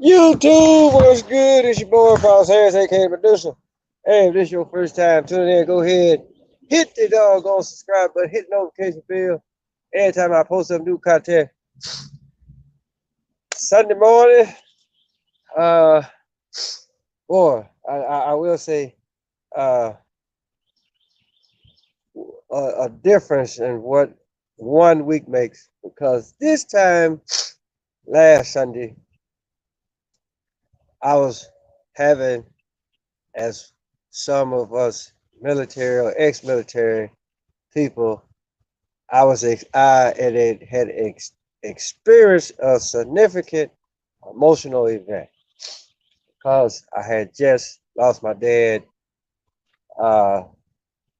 YouTube, what's good? It's your boy, Carlos Harris, aka Producer. Hey, if this is your first time tuning in, go ahead, hit the doggone subscribe button, hit the notification bell. Every time I post some new content, Sunday morning, uh, boy, I will say, uh, a difference in what one week makes because this time last Sunday, I was having, as some of us military or ex-military people, I had experienced a significant emotional event because I had just lost my dad uh,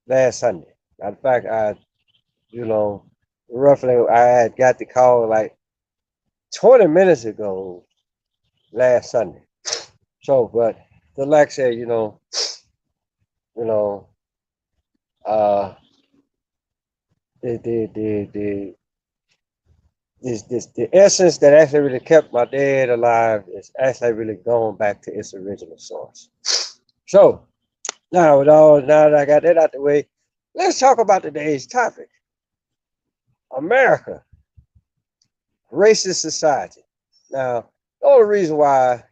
last Sunday. Matter of fact, you know, roughly I had got the call like 20 minutes ago last Sunday. So, but like I said, you know, uh, the the essence that actually really kept my dad alive is actually really going back to its original source. So now that I got that out the way, let's talk about today's topic: America, racist society. Now, the only reason why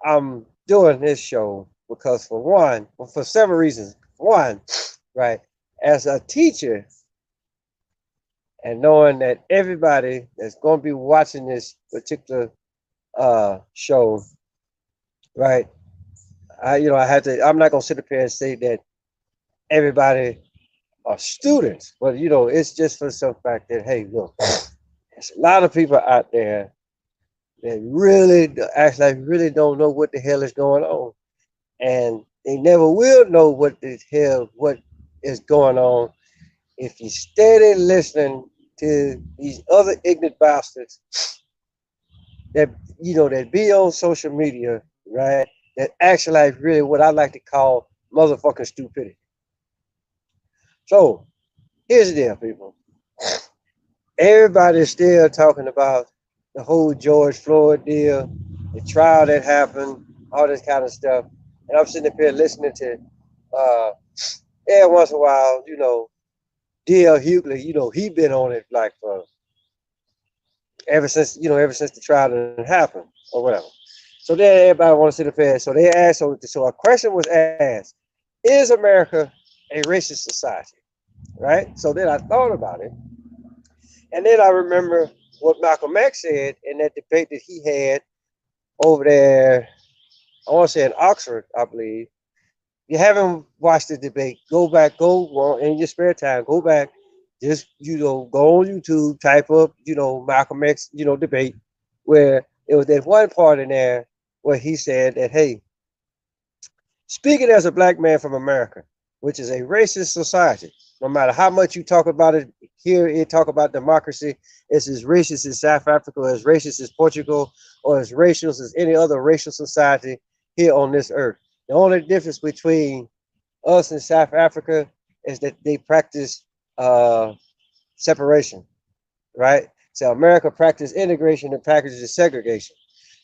I'm doing this show because for one, well, for several reasons. One, right, as a teacher and knowing that everybody that's going to be watching this particular show, right? I had to. I'm not gonna sit up here and say that everybody are students, but it's just for some fact that hey, look, there's a lot of people out there that really actually really don't know what the hell is going on, and they never will know what is going on if you steady listening to these other ignorant bastards that that be on social media, right? That actually like really what I like to call motherfucking stupidity. So here's the deal, people. Everybody's still talking about the whole George Floyd deal, the trial that happened, all this kind of stuff. And I'm sitting up here listening to uh every once in a while, D.L. Hughley, he been on it like for ever since the trial didn't happen or whatever. So then everybody wants to sit up here. So they asked, so a question was asked: is America a racist society? Right. So then I thought about it, and then I remember what Malcolm X said in that debate that he had over there. I want to say in Oxford, I believe. If you haven't watched the debate, go back, go in your spare time, go back, just go on YouTube, type up, Malcolm X, debate, where it was that one part in there where he said that, hey, speaking as a black man from America, which is a racist society, no matter how much you talk about it, hear it talk about democracy, it's as racist as South Africa, as racist as Portugal, or as racist as any other racial society here on this earth. The only difference between us and South Africa is that they practice uh, separation, right? So America practices integration and practices segregation.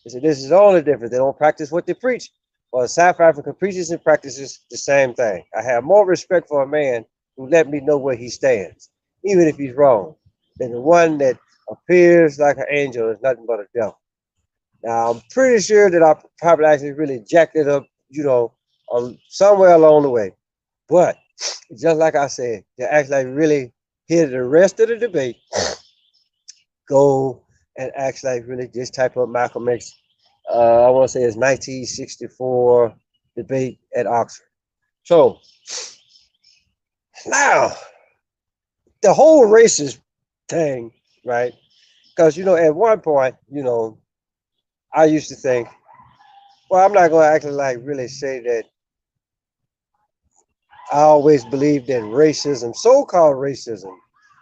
So this is the only difference. They don't practice what they preach. Well, South Africa preaches and practices the same thing. I have more respect for a man who let me know where he stands, even if he's wrong, than the one that appears like an angel is nothing but a devil. Now, I'm pretty sure that I probably actually really jacked it up, somewhere along the way. But just like I said, to actually really hear the rest of the debate, go and actually really just type up Malcolm X. I want to say it's 1964 debate at Oxford. So now the whole racist thing, right? Because at one point, I used to think, well, I'm not going to actually like really say that I always believed that racism, so-called racism,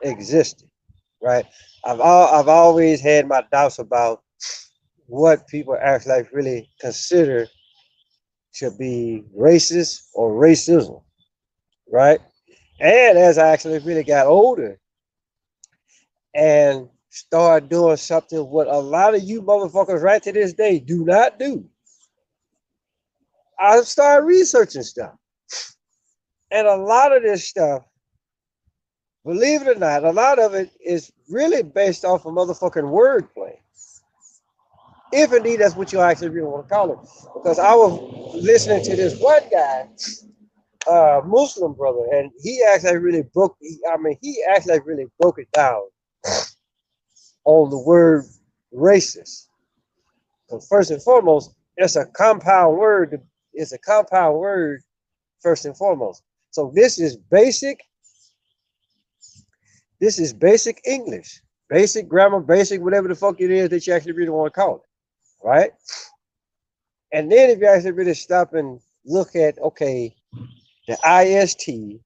existed, right? I've always had my doubts about what people actually like really consider to be racist or racism, right? And as I actually really got older and start doing something what a lot of you motherfuckers right to this day do not do. I started researching stuff. And a lot of this stuff, believe it or not, a lot of it is really based off of motherfucking wordplay. If indeed that's what you actually really want to call it. Because I was listening to this one guy, Muslim brother, and he actually really broke it down on the word racist. So first and foremost, it's a compound word. It's a compound word first and foremost. So this is basic English, basic grammar, basic whatever the fuck it is that you actually really want to call it, right? And then if you actually really stop and look at, okay, the IST,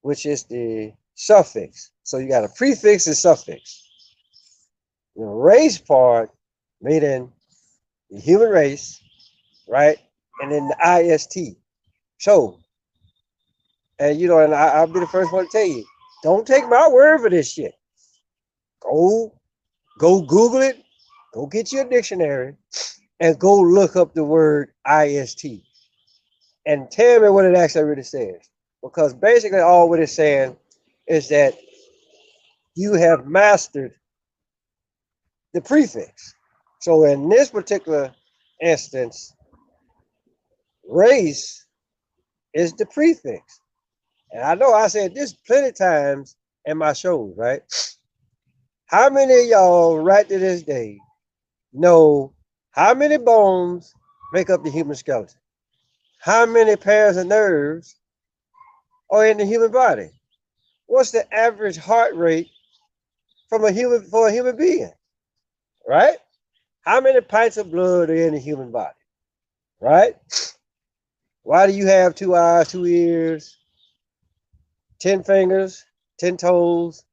which is the suffix. So you got a prefix and suffix. The race part, meaning the human race, right? And then the IST. So, and you know, and I'll be the first one to tell you, don't take my word for this shit. Go Google it, go get you a dictionary, and go look up the word IST. And tell me what it actually really says. Because basically all what it's saying is that you have mastered the prefix. So in this particular instance, race is the prefix. And I know I said this plenty of times in my shows, right? How many of y'all right to this day know how many bones make up the human skeleton? How many pairs of nerves are in the human body? What's the average heart rate for a human being? Right? How many pints of blood are in the human body? Right? Why do you have 2 eyes, 2 ears, 10 fingers, 10 toes?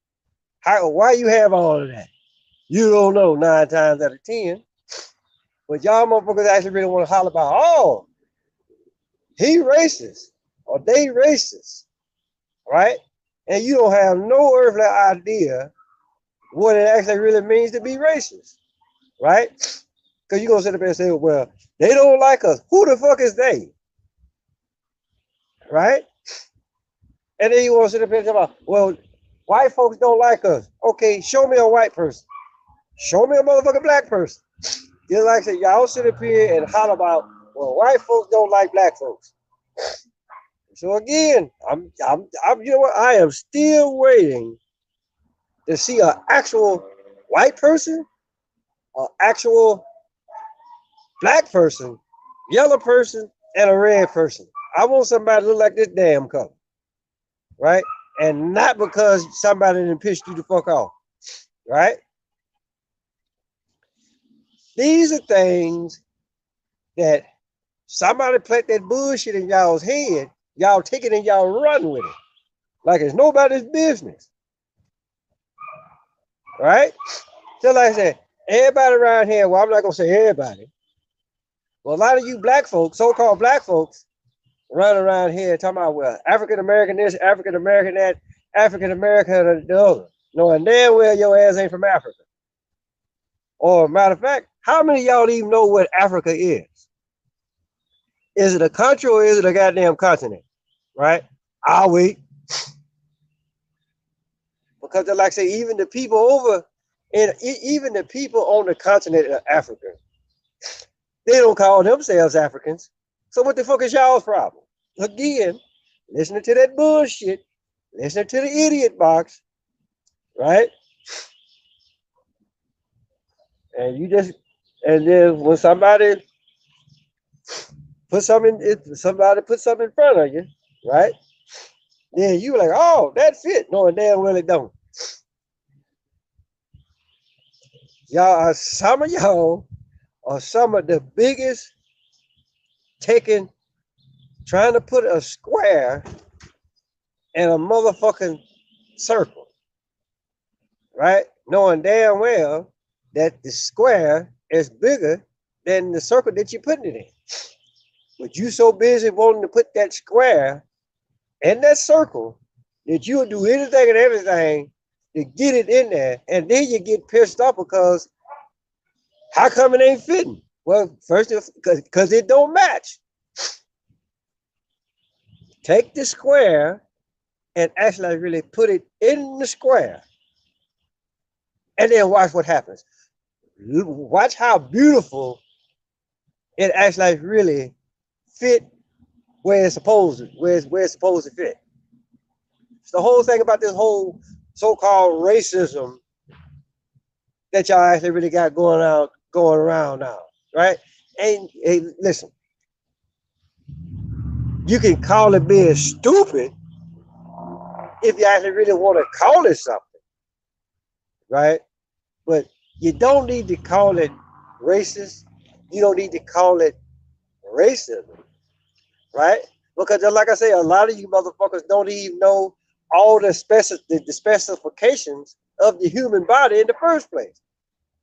Why you have all of that? You don't know 9 times out of 10. But y'all motherfuckers actually really want to holler about, oh, he racist or they racist, right? And you don't have no earthly idea what it actually really means to be racist, right? Because you're going to sit up there and say, well, they don't like us. Who the fuck is they? Right? And then you want to sit up there and say, well, white folks don't like us. Okay, show me a white person. Show me a motherfucking black person. Just like I said, y'all sit up here and holler about, well, white folks don't like black folks. So again, I'm you know what? I am still waiting to see an actual white person, an actual black person, yellow person, and a red person. I want somebody to look like this damn color, right? And not because somebody didn't piss you the fuck off, right? These are things that somebody plant that bullshit in y'all's head, y'all take it and y'all run with it like it's nobody's business, right? So like I said, everybody around here, well, I'm not gonna say everybody. Well, a lot of you black folks, so-called black folks, run around here talking about, well, African American this, African American that, African American the other. Knowing damn well your ass ain't from Africa. Or matter of fact, how many of y'all even know what Africa is? Is it a country or is it a goddamn continent? Right? I'll wait. Because like I say, even the people over, and even the people on the continent of Africa, they don't call themselves Africans. So what the fuck is y'all's problem? Again, listening to that bullshit, listening to the idiot box, right? And then when somebody put something in front of you, right? Then you like, oh, that fit. Knowing damn well it don't. Some of y'all are some of the biggest trying to put a square in a motherfucking circle, right? Knowing damn well that the square is bigger than the circle that you're putting it in. But you so busy wanting to put that square in that circle that you'll do anything and everything to get it in there, and then you get pissed off because how come it ain't fitting? Well, first, because it don't match. Take the square and actually really put it in the square, and then watch what happens. Watch how beautiful it actually really fit where it's supposed to, where it's supposed to fit. It's the whole thing about this whole so-called racism that y'all actually really got going around now, right? And hey, listen, you can call it being stupid if you actually really want to call it something, right? But you don't need to call it racist. You don't need to call it racism, right? Because just like I say, a lot of you motherfuckers don't even know all the specifications of the human body in the first place.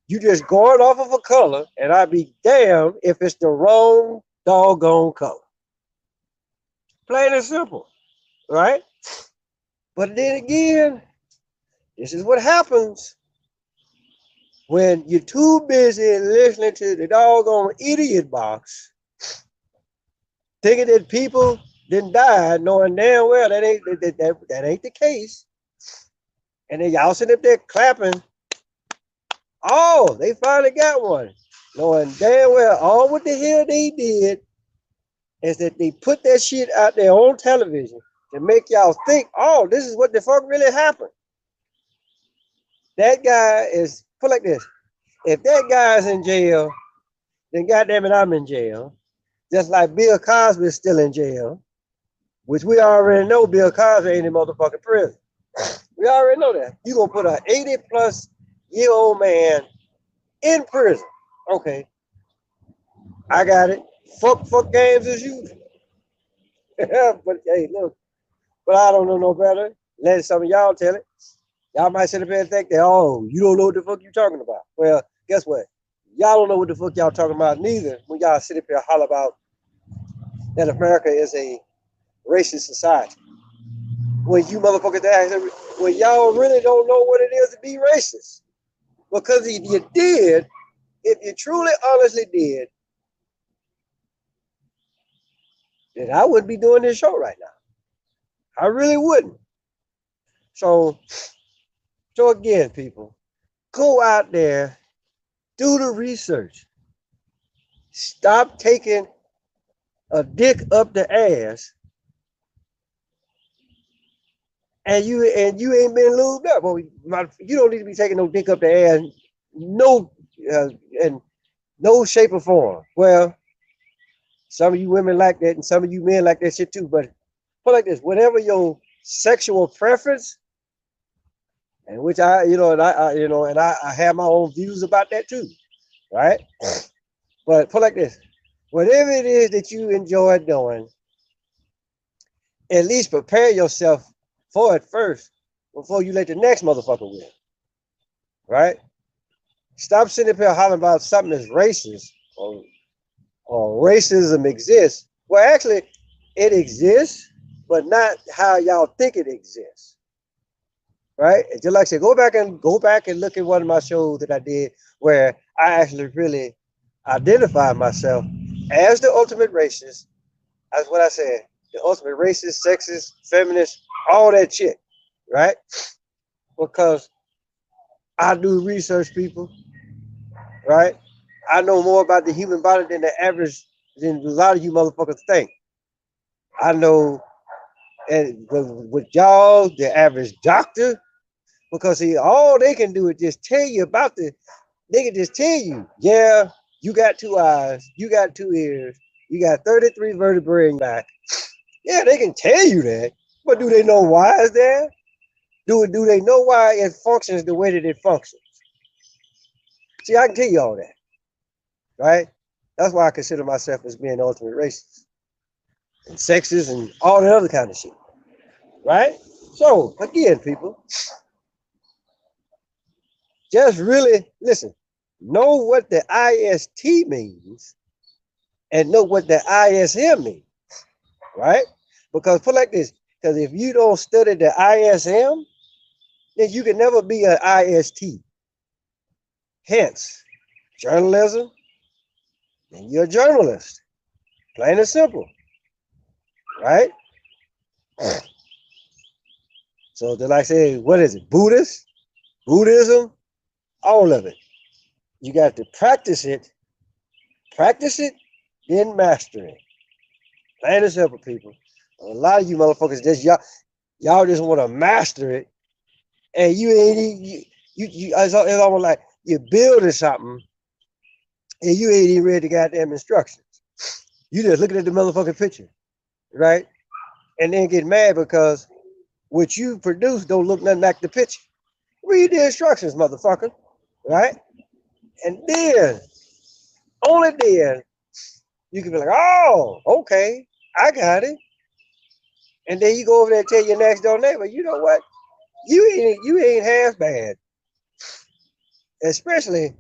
You just going off of a color, and I'd be damned if it's the wrong doggone color. Plain and simple, right? But then again, this is what happens when you're too busy listening to the doggone idiot box, thinking that people didn't die, knowing damn well that ain't the case. And then y'all sitting up there clapping. Oh, they finally got one. Knowing damn well all what the hell they did is that they put that shit out there on television to make y'all think, oh, this is what the fuck really happened. That guy is put like this. If that guy's in jail, then goddamn it, I'm in jail. Just like Bill Cosby is still in jail, which we already know Bill Cosby ain't in motherfucking prison. We already know that. You gonna put an 80-plus-year-old man in prison. Okay. I got it. Fuck games as usual. But hey, look, but I don't know no better. Let some of y'all tell it. Y'all might sit up here and think that, oh, you don't know what the fuck you talking about. Well, guess what? Y'all don't know what the fuck y'all talking about neither when y'all sit up here and holler about that America is a racist society. When you motherfuckers actually, when y'all really don't know what it is to be racist. Because if you did, if you truly honestly did, then I wouldn't be doing this show right now. I really wouldn't. So again, people, go out there, do the research. Stop taking a dick up the ass, and you ain't been lubed up. Well, you don't need to be taking no dick up the ass, no, in no shape or form. Well, some of you women like that, and some of you men like that shit too. But put like this: whatever your sexual preference, and which I have my own views about that too, right? But put like this: whatever it is that you enjoy doing, at least prepare yourself for it first before you let the next motherfucker win, right? Stop sitting up here hollering about something that's racist or racism exists. Well, actually, it exists, but not how y'all think it exists, right? Just like I said, go back and look at one of my shows that I did where I actually really identified myself as the ultimate racist. That's what I said. The ultimate racist, sexist, feminist, all that shit, right? Because I do research, people, right? I know more about the human body than than a lot of you motherfuckers think. I know, and with y'all, the average doctor, because see, all they can do is just tell you about they can just tell you, yeah, you got 2 eyes, you got 2 ears, you got 33 vertebrae in your back. Yeah, they can tell you that, but do they know why it's there? Do they know why it functions the way that it functions? See, I can tell you all that, right? That's why I consider myself as being ultimate racist and sexist and all that other kind of shit, right? So again, people, just really listen, know what the IST means and know what the ISM means, right? Because put like this, because if you don't study the ISM, then you can never be an IST. Hence, journalism, and you're a journalist. Plain and simple, right? So they're like saying, what is it? Buddhist, Buddhism, all of it. You got to practice it, then master it. Plain and simple, people. A lot of you motherfuckers just y'all just want to master it, and you ain't you it's almost like you're building something and you ain't even read the goddamn instructions. You just looking at the motherfucking picture, right? And then get mad because what you produce don't look nothing like the picture. Read the instructions, motherfucker, right? And then, only then, you can be like, oh, okay, I got it. And then you go over there and tell your next door neighbor, you know what? You ain't half bad. Especially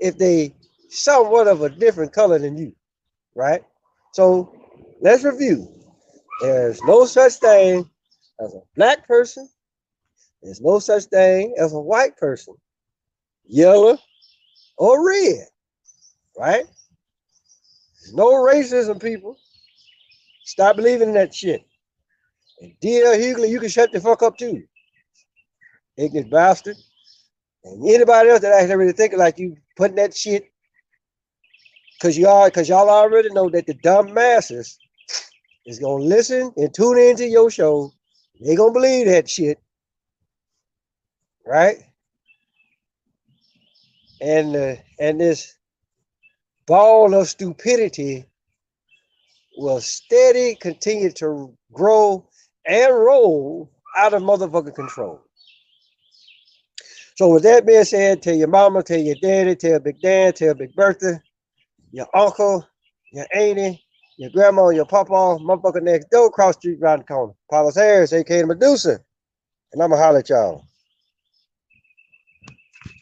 if they somewhat of a different color than you, right? So let's review. There's no such thing as a black person. There's no such thing as a white person, yellow or red, right? There's no racism, people. Stop believing in that shit. And D.L. Hughley, you can shut the fuck up too. Ignorant bastard. And anybody else that actually really thinking like you putting that shit, cause y'all already know that the dumb masses is gonna listen and tune into your show. They gonna believe that shit, right? And this ball of stupidity will steady continue to grow and roll out of motherfucking control. So with that being said, tell your mama, tell your daddy, tell Big Dan, tell Big Bertha, your uncle, your auntie, your grandma, your papa, motherfucker next door, cross street, round the corner. Paulus Harris, aka Medusa. And I'ma holler at y'all.